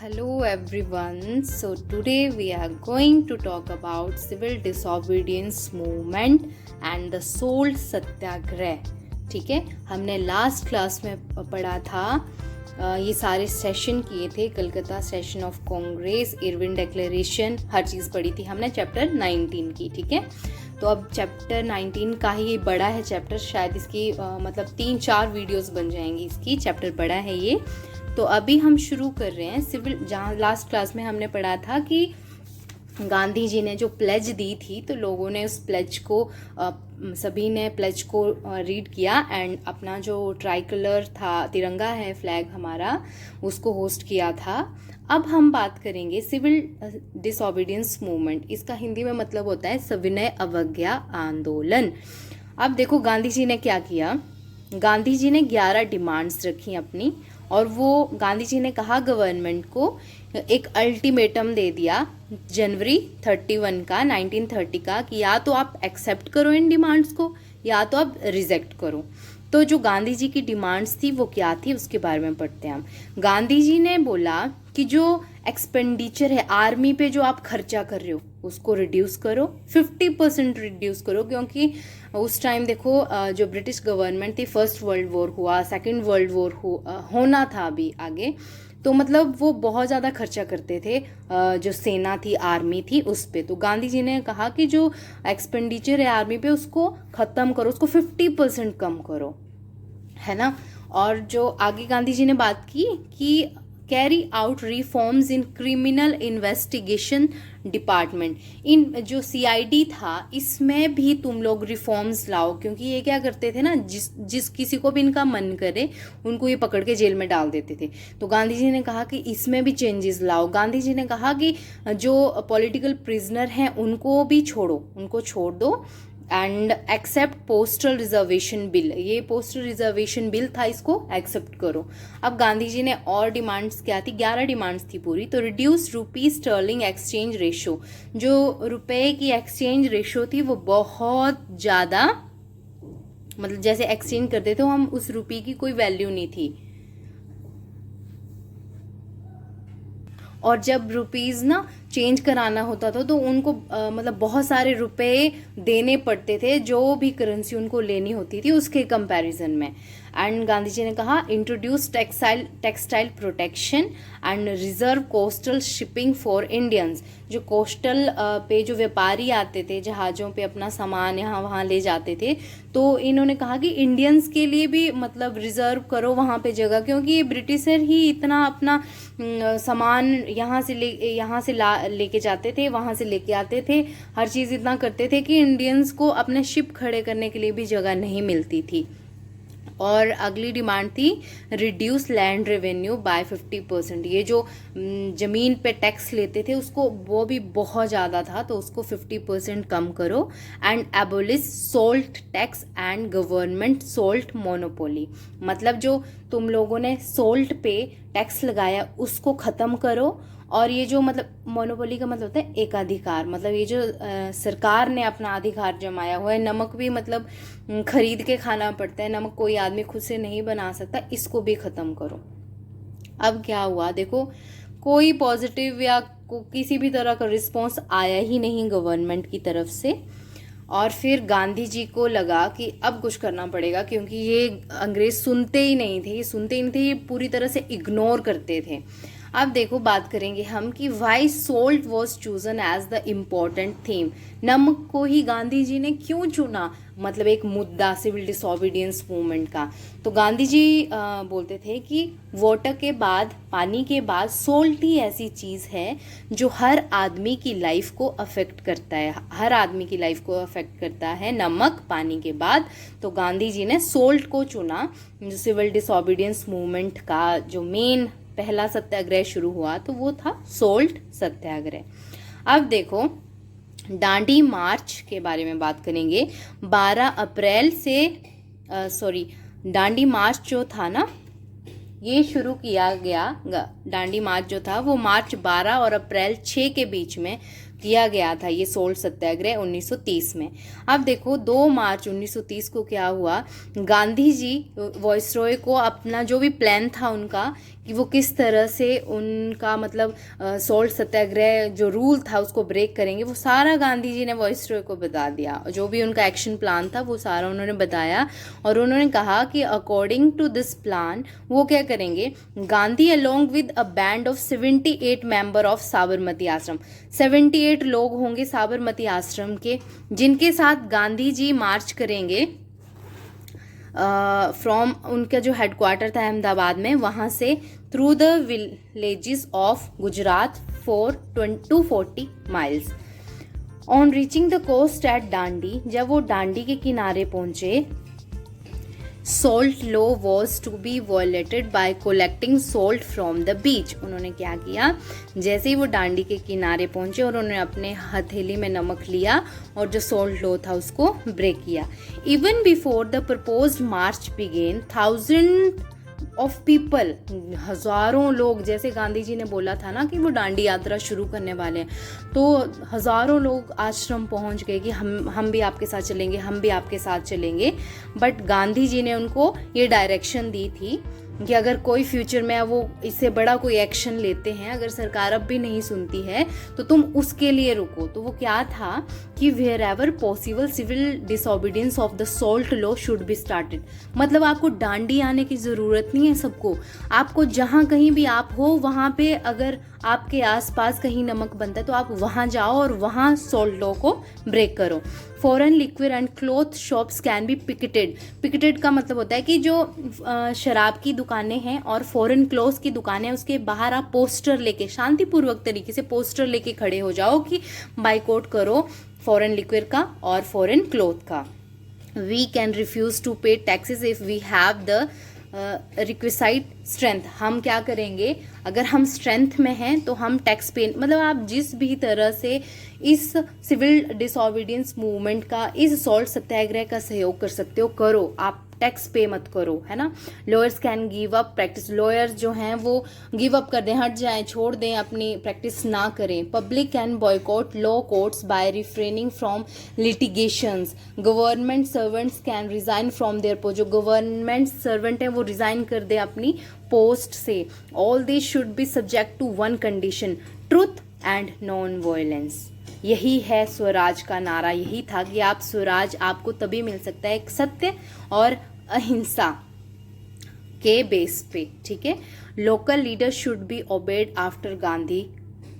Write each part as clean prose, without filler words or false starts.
Hello everyone. So today we are going to talk about civil disobedience movement and the salt सत्याग्रह. ठीक है, हमने last class में पढ़ा था, ये सारे सेशन किए थे, Calcutta session of Congress, Irwin declaration, हर चीज़ पढ़ी थी हमने. चैप्टर 19 की. ठीक है, तो अब चैप्टर 19 का ही बड़ा है चैप्टर, शायद इसकी मतलब 3-4 वीडियोस बन जाएंगी इसकी. चैप्टर बड़ा है ये. तो अभी हम शुरू कर रहे हैं सिविल. जहाँ लास्ट क्लास में हमने पढ़ा था कि गांधी जी ने जो प्लेज दी थी, तो लोगों ने उस प्लेज को सभी ने प्लेज को रीड किया एंड अपना जो ट्राई कलर था, तिरंगा है, फ्लैग हमारा, उसको होस्ट किया था. अब हम बात करेंगे सिविल डिसोबीडियंस मूवमेंट. इसका हिंदी में मतलब होता है सविनय अवज्ञा आंदोलन. अब देखो गांधी जी ने क्या किया. गांधी जी ने 11 डिमांड्स रखी अपनी, और वो गांधी जी ने कहा गवर्नमेंट को, एक अल्टीमेटम दे दिया जनवरी 31 का 1930 का, कि या तो आप एक्सेप्ट करो इन डिमांड्स को या तो आप रिजेक्ट करो. तो जो गांधी जी की डिमांड्स थी वो क्या थी, उसके बारे में पढ़ते हैं हम. गांधी जी ने बोला कि जो एक्सपेंडिचर है आर्मी पे, जो आप खर्चा कर रहे हो उसको रिड्यूस करो, 50% रिड्यूस करो. क्योंकि उस टाइम देखो जो ब्रिटिश गवर्नमेंट थी, फर्स्ट वर्ल्ड वॉर हुआ, सेकेंड वर्ल्ड वॉर होना था अभी आगे, तो मतलब वो बहुत ज़्यादा खर्चा करते थे, जो सेना थी, आर्मी थी, उस पे. तो गांधी जी ने कहा कि जो एक्सपेंडिचर है आर्मी पे उसको ख़त्म करो, उसको 50% कम करो, है ना. और जो आगे गांधी जी ने बात की कि carry out reforms in criminal investigation department. इन जो सीआईडी था इसमें भी तुम लोग रिफॉर्म्स लाओ, क्योंकि ये क्या करते थे ना, जिस किसी को भी इनका मन करे उनको ये पकड़ के जेल में डाल देते थे. तो गांधी जी ने कहा कि इसमें भी चेंजेस लाओ. गांधी जी ने कहा कि जो पॉलिटिकल प्रिजनर हैं उनको भी छोड़ो, उनको छोड़ दो, and accept postal reservation bill. ये पोस्टल रिजर्वेशन बिल था, इसको एक्सेप्ट करो. अब गांधी जी ने और डिमांड्स क्या थी, 11 डिमांड्स थी पूरी. तो रिड्यूस रुपी स्टर्लिंग एक्सचेंज रेशो. जो रुपए की एक्सचेंज रेशो थी वो बहुत ज़्यादा, मतलब जैसे एक्सचेंज करते थे हम, उस रुपये की कोई वैल्यू नहीं थी. और जब रुपीज़ ना चेंज कराना होता था तो उनको मतलब बहुत सारे रुपए देने पड़ते थे, जो भी करेंसी उनको लेनी होती थी उसके कंपैरिजन में. एंड गांधी जी ने कहा introduce textile protection and reserve coastal shipping for Indians. जो कोस्टल पे जो व्यापारी आते थे जहाज़ों पे अपना सामान यहाँ वहाँ ले जाते थे, तो इन्होंने कहा कि इंडियंस के लिए भी मतलब रिजर्व करो वहाँ पे जगह, क्योंकि ये ब्रिटिशर ही इतना अपना सामान यहाँ से लेके जाते थे, वहाँ से लेके आते थे, हर चीज़ इतना करते थे कि इंडियंस को अपने शिप खड़े करने के लिए भी जगह नहीं मिलती थी. और अगली डिमांड थी रिड्यूस लैंड रेवेन्यू बाय 50%. ये जो ज़मीन पे टैक्स लेते थे उसको, वो भी बहुत ज़्यादा था, तो उसको 50% कम करो. And abolish salt tax and government salt monopoly. मतलब जो तुम लोगों ने सोल्ट पे टैक्स लगाया उसको ख़त्म करो. और ये जो मतलब मोनोपोली का मतलब होता है एकाधिकार, मतलब ये जो सरकार ने अपना अधिकार जमाया हुआ है. नमक भी मतलब खरीद के खाना पड़ता है, नमक कोई आदमी खुद से नहीं बना सकता, इसको भी ख़त्म करो. अब क्या हुआ देखो, कोई पॉजिटिव या किसी भी तरह का रिस्पॉन्स आया ही नहीं गवर्नमेंट की तरफ से. और फिर गांधी जी को लगा कि अब कुछ करना पड़ेगा, क्योंकि ये अंग्रेज सुनते ही नहीं थे, ये पूरी तरह से इग्नोर करते थे. अब देखो बात करेंगे हम कि why salt was chosen as the important theme. नमक को ही गांधी जी ने क्यों चुना, मतलब एक मुद्दा सिविल डिसोबीडियंस मूवमेंट का. तो गांधी जी बोलते थे कि वाटर के बाद, पानी के बाद सोल्ट ही ऐसी चीज़ है जो हर आदमी की लाइफ को अफेक्ट करता है, हर आदमी की लाइफ को अफेक्ट करता है, नमक पानी के बाद. तो गांधी जी ने सोल्ट को चुना. जो सिविल डिसोबीडियंस मूवमेंट का जो मेन पहला सत्याग्रह शुरू हुआ तो वो था सोल्ट सत्याग्रह. अब देखो दांडी मार्च के बारे में बात करेंगे. 12 अप्रैल से दांडी मार्च जो था ना, ये शुरू किया गया. दांडी मार्च जो था वो मार्च 12 और अप्रैल 6 के बीच में किया गया था, ये सोल्ट सत्याग्रह 1930 में. अब देखो 2 मार्च 1930 को क्या हुआ, गांधी जी वॉइसरॉय को अपना जो भी प्लान था उनका कि वो किस तरह से उनका मतलब सॉल्ट सत्याग्रह जो रूल था उसको ब्रेक करेंगे, वो सारा गांधी जी ने वॉइसरॉय को बता दिया। जो भी उनका एक्शन प्लान था वो सारा उन्होंने बताया और उन्होंने कहा कि अकॉर्डिंग टू दिस प्लान वो क्या करेंगे, Gandhi along with a band of 78 member of Sabarmati आश्रम, 78 लोग होंगे साबरमती आश्रम के, जिनके साथ गांधी जी मार्च करेंगे फ्रॉम उनका जो हेडक्वार्टर था अहमदाबाद में, वहाँ से through the villages of Gujarat for 240 miles. On reaching the coast at Dandi, जब वो डांडी के किनारे पहुंचे, salt law was to be violated by collecting salt from the beach. उन्होंने क्या किया, जैसे ही वो डांडी के किनारे पहुंचे और उन्होंने अपने हथेली में नमक लिया और जो सॉल्ट लॉ था उसको ब्रेक किया। Even before the proposed march began, 1000 of people, हज़ारों लोग, जैसे गांधी जी ने बोला था ना कि वो डांडी यात्रा शुरू करने वाले हैं, तो हज़ारों लोग आश्रम पहुंच गए कि हम भी आपके साथ चलेंगे, हम भी आपके साथ चलेंगे। बट गांधी जी ने उनको ये डायरेक्शन दी थी कि अगर कोई फ्यूचर में वो इससे बड़ा कोई एक्शन लेते हैं, अगर सरकार अब भी नहीं सुनती है तो तुम उसके लिए रुको। तो वो क्या था कि wherever possible civil disobedience of the salt law should be started. मतलब आपको डांडी आने की ज़रूरत नहीं है सबको, आपको जहाँ कहीं भी आप हो वहाँ पे अगर आपके आसपास कहीं नमक बनता है तो आप वहाँ जाओ और वहाँ सॉल्ट लॉ को ब्रेक करो। Foreign liquid and cloth shops can be picketed. Picketed का मतलब होता है कि जो शराब की दुकानें हैं और फॉरेन क्लॉथ्स की दुकानें हैं उसके बाहर आप पोस्टर लेके शांतिपूर्वक तरीके से पोस्टर लेके खड़े हो जाओ कि बाइकआउट करो फॉरेन लिक्विड का और फॉरेन क्लॉथ का। We can refuse to pay taxes if we have the requisite strength. हम क्या करेंगे, अगर हम स्ट्रेंथ में हैं तो हम टैक्स पे, मतलब आप जिस भी तरह से इस सिविल डिसोबीडियंस मूवमेंट का, इस सॉल्ट सत्याग्रह का सहयोग कर सकते हो, करो, आप टैक्स पे मत करो, है ना। Lawyers can give up practice, lawyers जो हैं वो गिव अप कर दें, हट जाएं, छोड़ दें, अपनी प्रैक्टिस ना करें। Public can boycott law courts by refraining from litigations. Government servants can resign from their post, जो गवर्नमेंट सर्वेंट हैं वो रिजाइन कर दें अपनी पोस्ट से। All this should be subject to one condition, truth and non violence. यही है स्वराज का नारा, यही था कि आप स्वराज आपको तभी मिल सकता है एक सत्य और अहिंसा के बेस पे, ठीक है। Local leader should be obeyed after Gandhi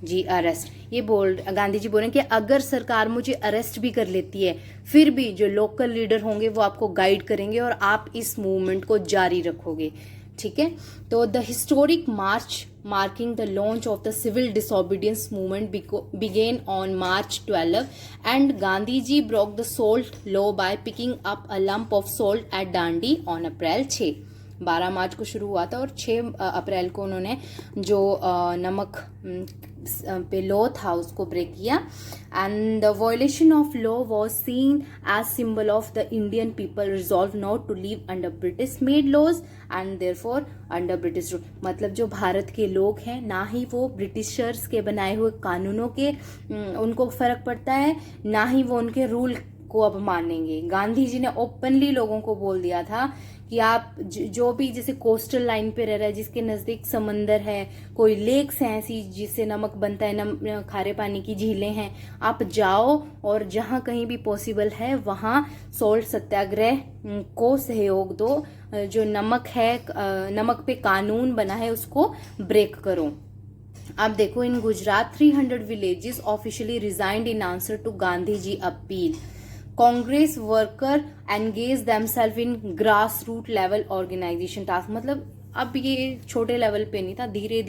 ji arrest. ये गांधी जी बोल रहे हैं कि अगर सरकार मुझे अरेस्ट भी कर लेती है फिर भी जो लोकल लीडर होंगे वो आपको गाइड करेंगे और आप इस मूवमेंट को जारी रखोगे, ठीक है। तो the historic March marking the launch of the civil disobedience movement began on March 12 and Gandhi ji broke the salt law by picking up a lump of salt at Dandi on April 6। 12 मार्च को शुरू हुआ था और 6 अप्रैल को उन्होंने जो नमक पे लॉ था उसको ब्रेक किया। And the violation of law was seen as symbol of the Indian people resolve not to live under British made laws and therefore under British rule. मतलब जो भारत के लोग हैं ना ही वो ब्रिटिशर्स के बनाए हुए कानूनों के उनको फर्क पड़ता है, ना ही वो उनके रूल को अब मानेंगे। गांधी जी ने ओपनली लोगों को बोल दिया था कि आप जो भी जैसे कोस्टल लाइन पे रह रहा है, जिसके नज़दीक समंदर है, कोई लेक्स हैं ऐसी जिससे नमक बनता है, खारे पानी की झीलें हैं, आप जाओ और जहाँ कहीं भी पॉसिबल है वहाँ सॉल्ट सत्याग्रह को सहयोग दो। जो नमक है, नमक पे कानून बना है उसको ब्रेक करो। अब देखो, in Gujarat 300 villages officially resigned in answer to Gandhi ji appeal. Congress worker engage themselves in grass root level organisation task. मतलब अब ये छोटे लेवल पे नहीं था, धीरे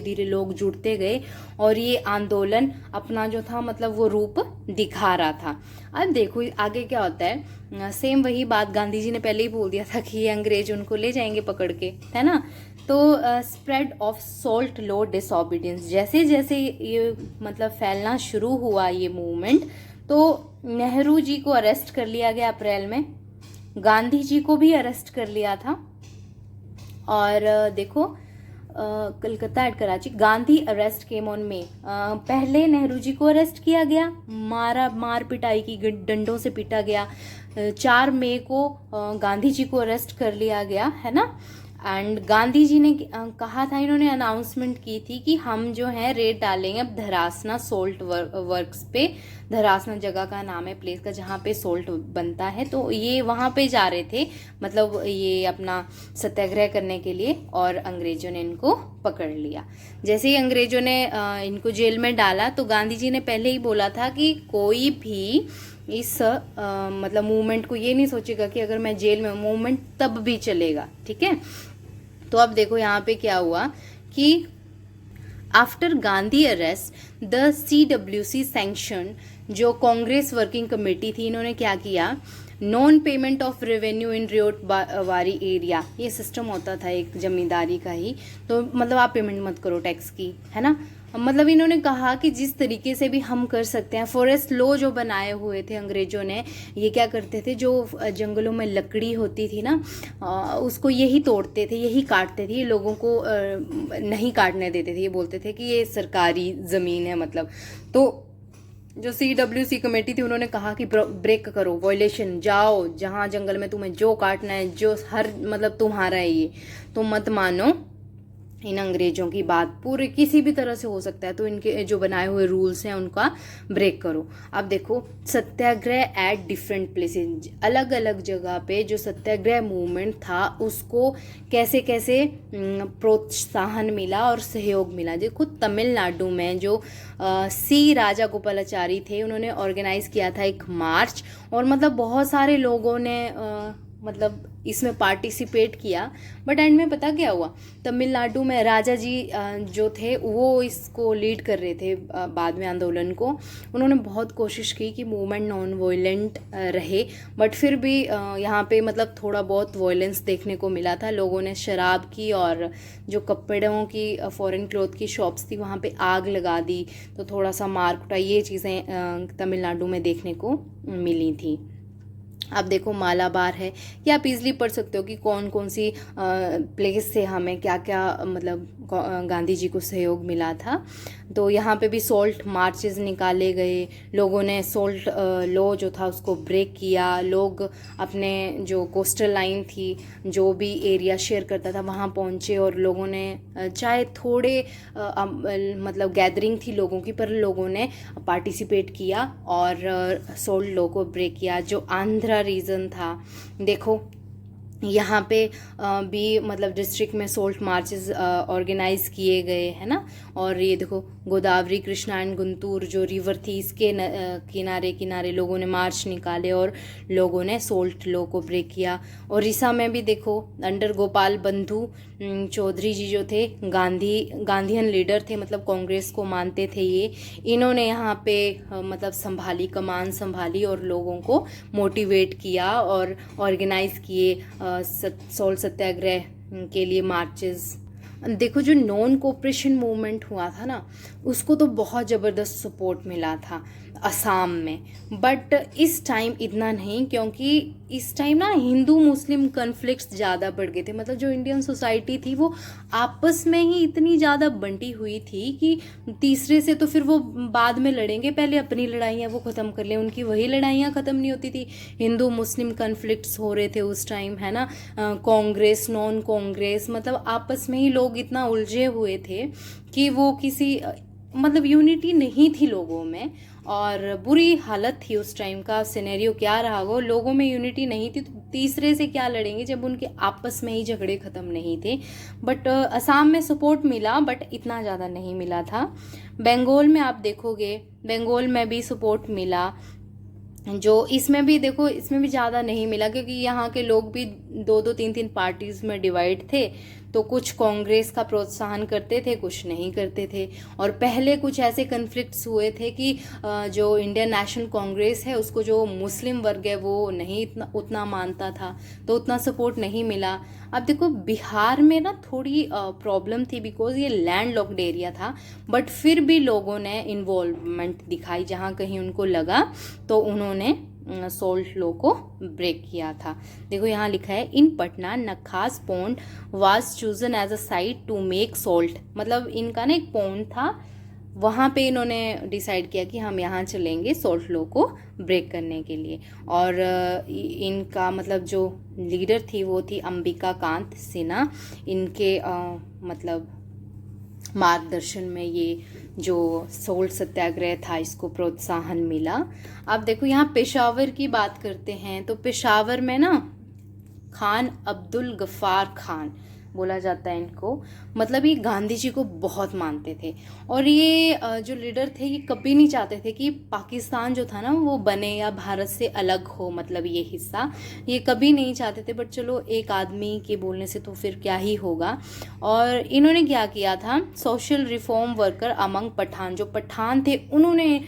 धीरे लोग जुड़ते गए और ये आंदोलन अपना जो था मतलब वो रूप दिखा रहा था। अब देखो आगे क्या होता है, सेम वही बात गांधी जी ने पहले ही बोल दिया था कि ये अंग्रेज उनको ले जाएंगे पकड़ के, है ना। तो spread of salt law disobedience, जैसे जैसे ये मतलब फैलना शुरू हुआ ये मूवमेंट, तो नेहरू जी को अरेस्ट कर लिया गया अप्रैल में, गांधी जी को भी अरेस्ट कर लिया था। और देखो Calcutta and Karachi, Gandhi arrest came on में। पहले नेहरू जी को अरेस्ट किया गया, मार पिटाई की, डंडों से पीटा गया। 4 मई को गांधी जी को अरेस्ट कर लिया गया, है ना। एंड गांधी जी ने कहा था, इन्होंने अनाउंसमेंट की थी कि हम जो है रेड डालेंगे अब धरासना सोल्ट वर्क्स पे। धरासना जगह का नाम है, प्लेस का, जहाँ पे सोल्ट बनता है। तो ये वहाँ पे जा रहे थे, मतलब ये अपना सत्याग्रह करने के लिए, और अंग्रेजों ने इनको पकड़ लिया। जैसे ही अंग्रेजों ने इनको जेल में डाला तो गांधी जी ने पहले ही बोला था कि कोई भी इस मतलब मूवमेंट को ये नहीं सोचेगा कि अगर मैं जेल में, मूवमेंट तब भी चलेगा, ठीक है। तो अब देखो यहाँ पे क्या हुआ कि after Gandhi arrest the CWC sanction, जो कांग्रेस वर्किंग कमेटी थी, इन्होंने क्या किया, non payment of revenue in Riot वारी एरिया, ये सिस्टम होता था एक जमींदारी का ही, तो मतलब आप पेमेंट मत करो टैक्स की, है ना। मतलब इन्होंने कहा कि जिस तरीके से भी हम कर सकते हैं, फॉरेस्ट लॉ जो बनाए हुए थे अंग्रेजों ने, ये क्या करते थे, जो जंगलों में लकड़ी होती थी ना, उसको यही तोड़ते थे, यही काटते थे, ये लोगों को नहीं काटने देते थे, ये बोलते थे कि ये सरकारी ज़मीन है मतलब। तो जो CWC कमेटी थी, उन्होंने कहा कि ब्रेक करो, वॉयलेशन, जाओ जहाँ जंगल में तुम्हें जो काटना है, जो हर मतलब तुम्हारा है ये, तो मत मानो इन अंग्रेजों की बात, पूरे किसी भी तरह से हो सकता है, तो इनके जो बनाए हुए रूल्स हैं उनका ब्रेक करो। अब देखो सत्याग्रह एट डिफरेंट प्लेसेस, अलग अलग जगह पे जो सत्याग्रह मूवमेंट था उसको कैसे कैसे प्रोत्साहन मिला और सहयोग मिला। देखो तमिलनाडु में जो C राजागोपालाचारी थे, उन्होंने ऑर्गेनाइज किया था एक मार्च, और मतलब बहुत सारे लोगों ने मतलब इसमें पार्टिसिपेट किया। बट एंड में पता क्या हुआ, तमिलनाडु में राजा जी जो थे वो इसको लीड कर रहे थे बाद में आंदोलन को। उन्होंने बहुत कोशिश की कि मूवमेंट नॉन वायलेंट रहे, बट फिर भी यहाँ पे मतलब थोड़ा बहुत वायलेंस देखने को मिला था। लोगों ने शराब की और जो कपड़ों की फॉरेन क्लॉथ की शॉप्स थी वहाँ पे आग लगा दी, तो थोड़ा सा मार कुटाई, ये चीज़ें तमिलनाडु में देखने को मिली थी। अब देखो मालाबार है, ये आप इजली पढ़ सकते हो कि कौन कौन सी प्लेस से हमें क्या क्या मतलब गांधी जी को सहयोग मिला था। तो यहाँ पे भी सोल्ट मार्चेस निकाले गए, लोगों ने सोल्ट लॉ जो था उसको ब्रेक किया। लोग अपने जो कोस्टल लाइन थी, जो भी एरिया शेयर करता था, वहाँ पहुँचे और लोगों ने चाहे थोड़े मतलब गैदरिंग थी लोगों की, पर लोगों ने पार्टिसिपेट किया और सोल्ट लॉ को ब्रेक किया। जो आंध्रा रीजन था, देखो यहाँ पे भी मतलब डिस्ट्रिक्ट में सोल्ट मार्चेस ऑर्गेनाइज किए गए, है ना। और ये देखो गोदावरी, कृष्णा एंड गुंटूर जो रिवर थी, इसके किनारे किनारे लोगों ने मार्च निकाले और लोगों ने सोल्ट लॉ को ब्रेक किया। ओडिशा में भी देखो अंडर गोपाल बंधु चौधरी जी जो थे, गांधीयन लीडर थे, मतलब कांग्रेस को मानते थे ये। इन्होंने यहाँ पे मतलब संभाली, कमान संभाली और लोगों को मोटिवेट किया और ऑर्गेनाइज किए सोल्ट सत्याग्रह के लिए मार्चेस। देखो जो नॉन कोऑपरेशन मूवमेंट हुआ था ना, उसको तो बहुत ज़बरदस्त सपोर्ट मिला था असम में, बट इस टाइम इतना नहीं, क्योंकि इस टाइम ना हिंदू मुस्लिम कन्फ्लिक्ट्स ज़्यादा बढ़ गए थे। मतलब जो इंडियन सोसाइटी थी वो आपस में ही इतनी ज़्यादा बंटी हुई थी कि तीसरे से तो फिर वो बाद में लड़ेंगे, पहले अपनी लड़ाइयाँ वो ख़त्म कर लें। उनकी वही लड़ाइयाँ ख़त्म नहीं होती थी, हिंदू मुस्लिम कन्फ्लिक्ट्स हो रहे थे उस टाइम, है ना। कांग्रेस नॉन कांग्रेस, मतलब आपस में ही लोग इतना उलझे हुए थे कि वो किसी मतलब यूनिटी नहीं थी लोगों में, और बुरी हालत थी उस टाइम का। सिनेरियो क्या रहा वो, लोगों में यूनिटी नहीं थी तो तीसरे से क्या लड़ेंगे जब उनके आपस में ही झगड़े ख़त्म नहीं थे। बट असम में सपोर्ट मिला, बट इतना ज़्यादा नहीं मिला था। बंगाल में आप देखोगे, बंगाल में भी सपोर्ट मिला, जो इसमें भी देखो इसमें भी ज़्यादा नहीं मिला, क्योंकि यहाँ के लोग भी दो दो तीन तीन पार्टीज़ में डिवाइड थे। तो कुछ कांग्रेस का प्रोत्साहन करते थे, कुछ नहीं करते थे। और पहले कुछ ऐसे कन्फ्लिक्ट्स हुए थे कि जो इंडियन नेशनल कांग्रेस है उसको जो मुस्लिम वर्ग है वो नहीं उतना मानता था, तो उतना सपोर्ट नहीं मिला। अब देखो बिहार में ना थोड़ी प्रॉब्लम थी, बिकॉज ये लैंड लॉक्ड एरिया था, बट फिर भी लोगों ने इन्वॉल्वमेंट दिखाई, जहाँ कहीं उनको लगा तो उन्होंने सोल्ट लॉ को ब्रेक किया था। देखो यहाँ लिखा है in Patna Nakhas pond was chosen as a site to make salt. मतलब इनका ना एक पॉन्ड था वहाँ पे इन्होंने डिसाइड किया कि हम यहाँ चलेंगे सोल्ट लॉ को ब्रेक करने के लिए। और इनका मतलब जो लीडर थी वो थी अंबिका कांत सिन्हा। इनके मतलब मार्गदर्शन में ये जो सोल्ट सत्याग्रह था इसको प्रोत्साहन मिला। अब देखो यहाँ पेशावर की बात करते हैं तो पेशावर में ना खान अब्दुल गफ्फार खान बोला जाता है इनको, मतलब ये गांधी जी को बहुत मानते थे। और ये जो लीडर थे ये कभी नहीं चाहते थे कि पाकिस्तान जो था ना वो बने या भारत से अलग हो, मतलब ये हिस्सा ये कभी नहीं चाहते थे। बट चलो एक आदमी के बोलने से तो फिर क्या ही होगा। और इन्होंने क्या किया था, social reform worker among Pathan, जो पठान थे इन्होंने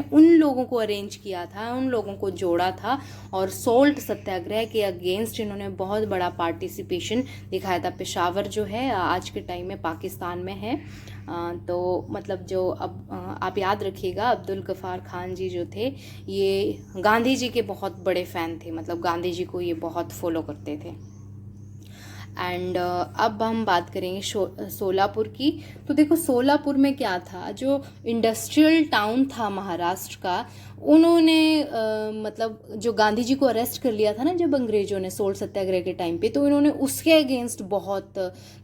उन लोगों को अरेंज किया था, उन लोगों को जोड़ा था और सोल्ट सत्याग्रह के अगेंस्ट इन्होंने बहुत बड़ा पार्टिसिपेशन दिखाया था। पेशावर जो है आज के टाइम में पाकिस्तान में है। तो मतलब जो अब आप याद रखिएगा अब्दुल गफ्फार खान जी जो थे ये गांधी जी के बहुत बड़े फ़ैन थे, मतलब गांधी जी को ये बहुत फॉलो करते थे। एंड अब हम बात करेंगे सोलापुर की। तो देखो सोलापुर में क्या था, जो इंडस्ट्रियल टाउन था महाराष्ट्र का, उन्होंने मतलब जो गांधी जी को अरेस्ट कर लिया था ना जब अंग्रेजों ने सोल्ट सत्याग्रह के टाइम पे, तो इन्होंने उसके अगेंस्ट बहुत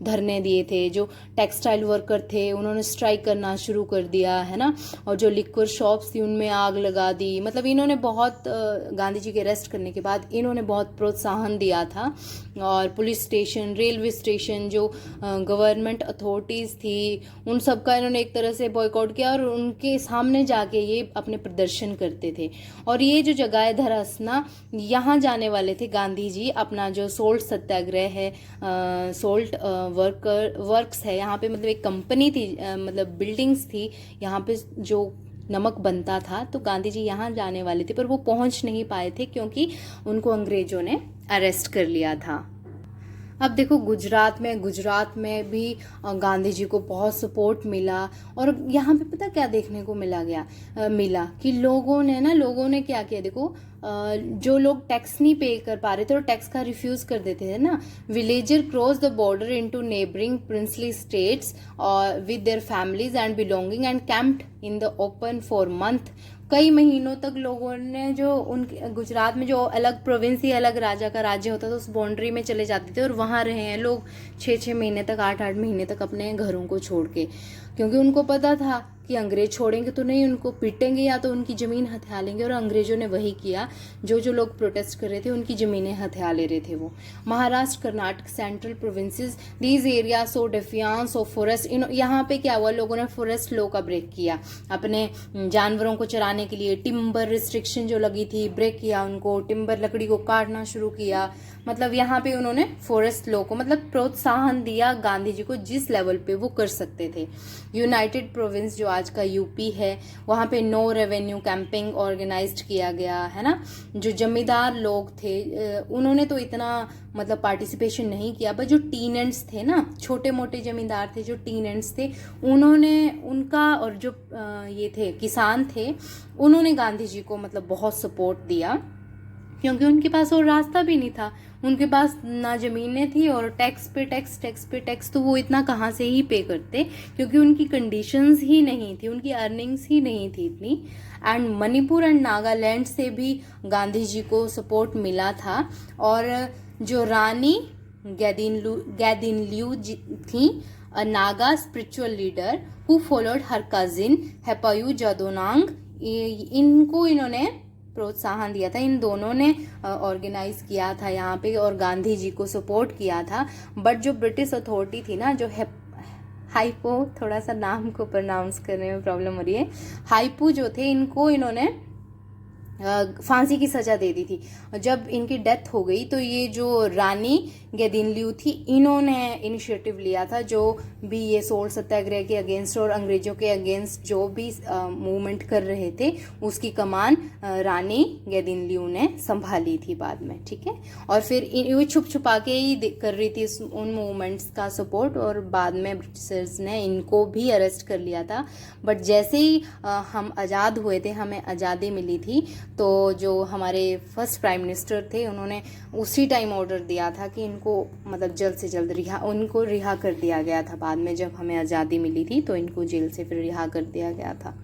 धरने दिए थे। जो टेक्सटाइल वर्कर थे उन्होंने स्ट्राइक करना शुरू कर दिया है ना, और जो लिक्वर शॉप्स थी उनमें आग लगा दी। मतलब इन्होंने बहुत गांधी जी के अरेस्ट करने के बाद इन्होंने बहुत प्रोत्साहन दिया था। और पुलिस स्टेशन, रेलवे स्टेशन, जो गवर्नमेंट अथॉरिटीज़ थी उन सब का इन्होंने एक तरह से बॉयकॉट किया और उनके सामने जाके ये अपने प्रदर्शन करते थे। और ये जो जगह है धरहसना, यहाँ जाने वाले थे गांधी जी अपना जो सोल्ट सत्याग्रह है, सोल्ट वर्क्स है यहाँ पे, मतलब एक कंपनी थी, मतलब बिल्डिंग्स थी यहाँ पे जो नमक बनता था। तो गांधी जी यहाँ जाने वाले थे पर वो पहुँच नहीं पाए थे क्योंकि उनको अंग्रेजों ने अरेस्ट कर लिया था। अब देखो गुजरात में भी गांधी जी को बहुत सपोर्ट मिला। और यहाँ पे पता क्या देखने को मिला कि लोगों ने क्या किया, देखो जो लोग टैक्स नहीं पे कर पा रहे थे और टैक्स का रिफ्यूज कर देते थे ना, villager cross the border into neighbouring princely states with their families and belonging and camped in the open for month. कई महीनों तक लोगों ने जो उनके गुजरात में जो अलग प्रोविंस या अलग राजा का राज्य होता था उस बाउंड्री में चले जाते थे और वहाँ रहे हैं लोग 6-6 महीने तक, 8-8 महीने तक अपने घरों को छोड़ के, क्योंकि उनको पता था कि अंग्रेज छोड़ेंगे तो नहीं, उनको पीटेंगे या तो उनकी ज़मीन हथिया लेंगे। और अंग्रेजों ने वही किया, जो लोग प्रोटेस्ट कर रहे थे उनकी ज़मीनें हथिया ले रहे थे वो। Maharashtra, Karnataka, central provinces, these area saw defiance of forest. यहाँ पे क्या हुआ, लोगों ने फॉरेस्ट लॉ का ब्रेक किया, अपने जानवरों को चराने के लिए टिम्बर रिस्ट्रिक्शन जो लगी थी ब्रेक किया उनको, टिम्बर लकड़ी को काटना शुरू किया। मतलब यहाँ पे उन्होंने फॉरेस्ट लॉ को मतलब प्रोत्साहन दिया गांधी जी को जिस लेवल पे वो कर सकते थे। यूनाइटेड प्रोविंस जो आज का यूपी है वहाँ पे नो रेवेन्यू कैंपिंग ऑर्गेनाइज्ड किया गया है ना। जो जमींदार लोग थे उन्होंने तो इतना मतलब पार्टिसिपेशन नहीं किया, पर जो टीनेंट्स थे ना, छोटे मोटे जमींदार थे जो टीनेंट्स थे, उन्होंने उनका, और जो ये थे किसान थे, उन्होंने गांधी जी को मतलब बहुत सपोर्ट दिया, क्योंकि उनके पास और रास्ता भी नहीं था। उनके पास ना ज़मीनें थी और टैक्स पे टैक्स, तो वो इतना कहाँ से ही पे करते, क्योंकि उनकी कंडीशंस ही नहीं थी, उनकी अर्निंग्स ही नहीं थी इतनी। एंड मणिपुर एंड नागालैंड से भी गांधी जी को सपोर्ट मिला था। और जो रानी गैदिनल्यू थी, a Naga spiritual leader who followed her cousin Haipou Jadonang, इनको इन्होंने प्रोत्साहन दिया था। इन दोनों ने ऑर्गेनाइज किया था यहाँ पे और गांधी जी को सपोर्ट किया था। बट जो ब्रिटिश अथॉरिटी थी ना, जो हाइपो, थोड़ा सा नाम को प्रोनाउंस करने में प्रॉब्लम हो रही है, हाइपू जो थे, इनको इन्होंने फांसी की सज़ा दे दी थी। जब इनकी डेथ हो गई तो ये जो रानी गैदिनल्यू थी, इन्होंने इनिशिएटिव लिया था, जो भी ये सोल्ट सत्याग्रह के अगेंस्ट और अंग्रेजों के अगेंस्ट जो भी मूवमेंट कर रहे थे उसकी कमान रानी गैदिनल्यू ने संभाली थी बाद में, ठीक है। और फिर ये छुप छुपा के ही कर रही थी उन मूवमेंट्स का सपोर्ट, और बाद में ब्रिटिशर्स ने इनको भी अरेस्ट कर लिया था। बट जैसे ही हम आज़ाद हुए थे, हमें आज़ादी मिली थी, तो जो हमारे फर्स्ट प्राइम मिनिस्टर थे उन्होंने उसी टाइम ऑर्डर दिया था कि उनको मतलब जल्द से जल्द उनको रिहा कर दिया गया था। बाद में जब हमें आज़ादी मिली थी तो इनको जेल से फिर रिहा कर दिया गया था।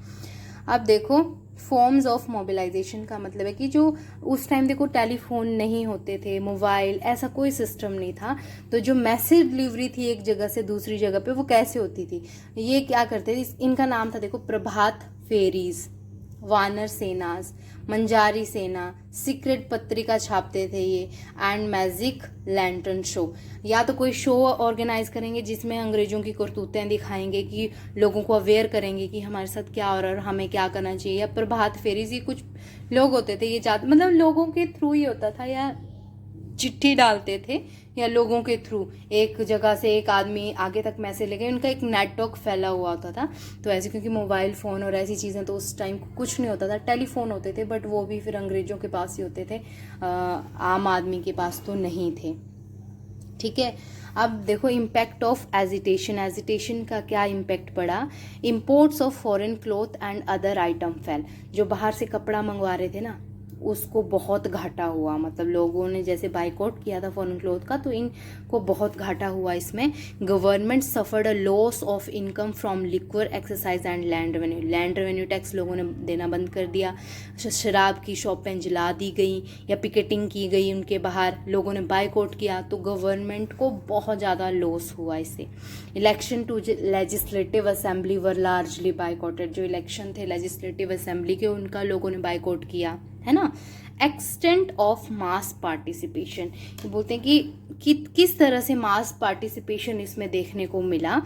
अब देखो फॉर्म्स ऑफ मोबिलाइजेशन का मतलब है कि जो उस टाइम देखो टेलीफोन नहीं होते थे, मोबाइल, ऐसा कोई सिस्टम नहीं था, तो जो मैसेज डिलीवरी थी एक जगह से दूसरी जगह पे वो कैसे होती थी, ये क्या करते थे, इनका नाम था देखो प्रभात फेरीज, वानर सेनास, मंजारी सेना, सीक्रेट पत्रिका छापते थे ये, एंड मैजिक लैंटर्न शो। या तो कोई शो ऑर्गेनाइज करेंगे जिसमें अंग्रेजों की करतूतें दिखाएंगे कि लोगों को अवेयर करेंगे कि हमारे साथ क्या हो रहा है और हमें क्या करना चाहिए। या प्रभात फेरीज, ये कुछ लोग होते थे, ये जाते मतलब लोगों के थ्रू ही होता था, या चिट्ठी डालते थे या लोगों के थ्रू एक जगह से एक आदमी आगे तक मैसेज लेके, उनका एक नेटवर्क फैला हुआ होता था। तो ऐसे क्योंकि मोबाइल फ़ोन और ऐसी चीज़ें तो उस टाइम कुछ नहीं होता था, टेलीफोन होते थे बट वो भी फिर अंग्रेज़ों के पास ही होते थे, आम आदमी के पास तो नहीं थे। ठीक है, अब देखो इम्पैक्ट ऑफ एजिटेशन। एजिटेशन का क्या इम्पैक्ट पड़ा, imports of foreign cloth and other item fail. जो बाहर से कपड़ा मंगवा रहे थे ना उसको बहुत घाटा हुआ, मतलब लोगों ने जैसे बाइकआउट किया था फॉरेन क्लॉथ का तो इनको बहुत घाटा हुआ इसमें। Government suffered a loss of income from liquor exercise and land revenue. Land revenue tax लोगों ने देना बंद कर दिया, शराब की शॉपें जला दी गई या पिकेटिंग की गई उनके बाहर, लोगों ने बाइकआउट किया तो गवर्नमेंट को बहुत ज़्यादा लॉस हुआ इससे। Election to legislative assembly were largely boycotted. जो इलेक्शन थे लेजिस्लेटिव असेंबली के उनका लोगों ने बाइकआउट किया, है ना। एक्सटेंट ऑफ मास पार्टिसिपेशन, बोलते हैं कि किस तरह से मास पार्टिसिपेशन इसमें देखने को मिला,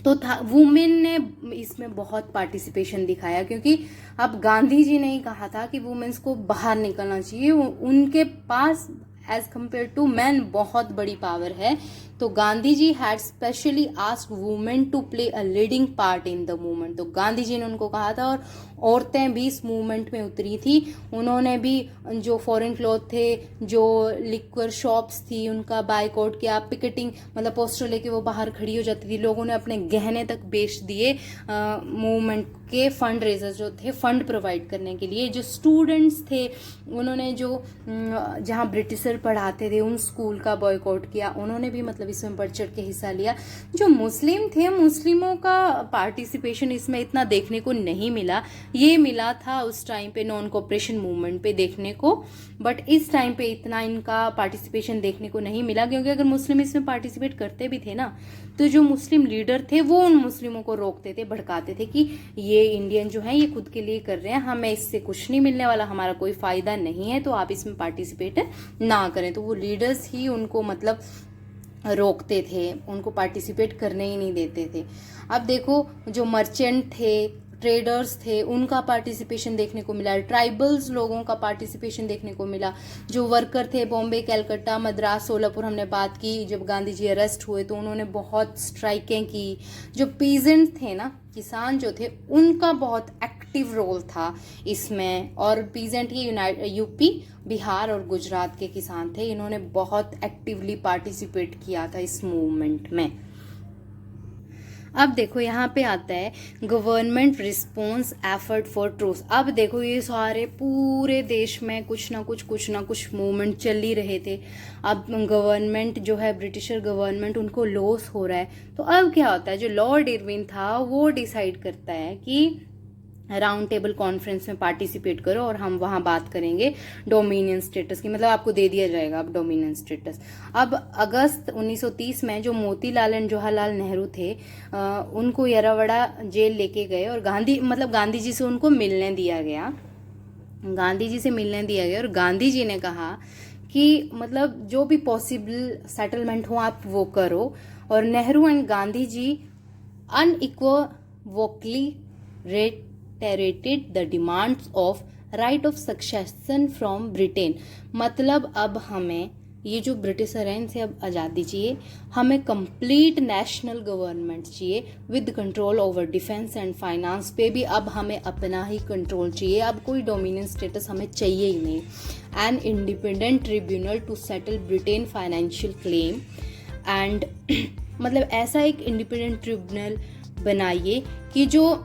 तो था वुमेन ने इसमें बहुत पार्टिसिपेशन दिखाया, क्योंकि अब गांधी जी ने ही कहा था कि वुमेन्स को बाहर निकलना चाहिए, उनके पास एज कम्पेयर टू मैन बहुत बड़ी पावर है। तो Gandhi ji had specially asked women to play a leading part in the movement. तो गांधी जी ने उनको कहा था और औरतें भी इस मूवमेंट में उतरी थी। उन्होंने भी जो फॉरेन क्लॉथ थे, जो लिक्वर शॉप्स थी, उनका बाइकआउट किया, पिकेटिंग मतलब पोस्टर लेके वो बाहर खड़ी हो जाती थी, लोगों ने अपने गहने तक बेच दिए मूवमेंट के फंड रेजर जो थे फंड प्रोवाइड करने के लिए। जो स्टूडेंट्स थे उन्होंने जो जहाँ ब्रिटिशर पढ़ाते थे उन स्कूल का बॉयकॉट किया, उन्होंने भी मतलब इसमें बढ़ चढ़ के हिस्सा लिया। जो मुस्लिम थे, मुस्लिमों का पार्टिसिपेशन इसमें इतना देखने को नहीं मिला, ये मिला था उस टाइम पे नॉन कोऑपरेशन मूवमेंट पे देखने को, बट इस टाइम पे इतना इनका पार्टिसिपेशन देखने को नहीं मिला, क्योंकि अगर मुस्लिम इसमें पार्टिसिपेट करते भी थे ना तो जो मुस्लिम लीडर थे वो उन मुस्लिमों को रोकते थे, भड़काते थे कि ये इंडियन जो है ये खुद के लिए कर रहे हैं, हमें इससे कुछ नहीं मिलने वाला, हमारा कोई फायदा नहीं है, तो आप इसमें पार्टिसिपेट ना करें। तो वो लीडर्स ही उनको मतलब रोकते थे, उनको पार्टिसिपेट करने ही नहीं देते थे। अब देखो जो मर्चेंट थे, ट्रेडर्स थे, उनका पार्टिसिपेशन देखने को मिला, ट्राइबल्स लोगों का पार्टिसिपेशन देखने को मिला। जो वर्कर थे बॉम्बे, कलकत्ता, मद्रास, सोलापुर, हमने बात की, जब गांधी जी अरेस्ट हुए तो उन्होंने बहुत स्ट्राइकें की। जो पीजेंट थे ना, किसान जो थे, उनका बहुत एक्टिव रोल था इसमें। और पीजेंट ये यूपी, बिहार और गुजरात के किसान थे, इन्होंने बहुत एक्टिवली पार्टिसिपेट किया था इस मूवमेंट में। अब देखो यहाँ पे आता है government response effort for truth. अब देखो ये सारे पूरे देश में कुछ ना कुछ मूवमेंट चल ही रहे थे। अब गवर्नमेंट जो है, ब्रिटिशर गवर्नमेंट, उनको लॉस हो रहा है, तो अब क्या होता है, जो लॉर्ड इरविन था वो डिसाइड करता है कि राउंड टेबल कॉन्फ्रेंस में पार्टिसिपेट करो और हम वहाँ बात करेंगे डोमिनियन स्टेटस की, मतलब आपको दे दिया जाएगा अब डोमिनियन स्टेटस। अब अगस्त 1930 में जो मोतीलाल एंड जवाहरलाल नेहरू थे उनको यरावड़ा जेल लेके गए और गांधी जी से उनको मिलने दिया गया, और गांधी जी ने कहा कि मतलब जो भी पॉसिबल सेटलमेंट हो आप वो करो। और Nehru and Gandhi ji unequivocally reiterated the demands of right of succession from Britain। मतलब अब हमें ये जो ब्रिटिशर हैं इनसे अब आज़ादी चाहिए, हमें कंप्लीट नेशनल गवर्नमेंट चाहिए with control over defence and finance पे भी अब हमें अपना ही कंट्रोल चाहिए, अब कोई डोमिनियन स्टेटस हमें चाहिए ही नहीं। An independent tribunal to settle Britain financial claim and मतलब ऐसा एक इंडिपेंडेंट ट्रिब्यूनल बनाइए कि जो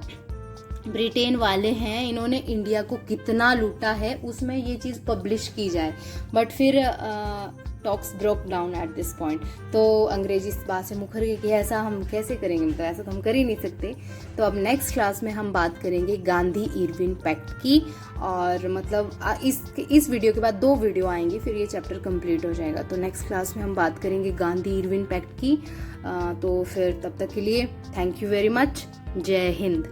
ब्रिटेन वाले हैं इन्होंने इंडिया को कितना लूटा है उसमें ये चीज़ पब्लिश की जाए। बट फिर talks broke down at this point. तो अंग्रेजी इस बात से मुखर गई कि ऐसा हम कैसे करेंगे, मतलब ऐसा तो हम कर ही नहीं सकते। तो अब नेक्स्ट क्लास में हम बात करेंगे गांधी इरविन पैक्ट की, और मतलब इस वीडियो के बाद 2 वीडियो आएंगी, फिर ये चैप्टर कंप्लीट हो जाएगा। तो नेक्स्ट क्लास में हम बात करेंगे गांधी इरविन पैक्ट की। तो फिर तब तक के लिए थैंक यू वेरी मच। जय हिंद।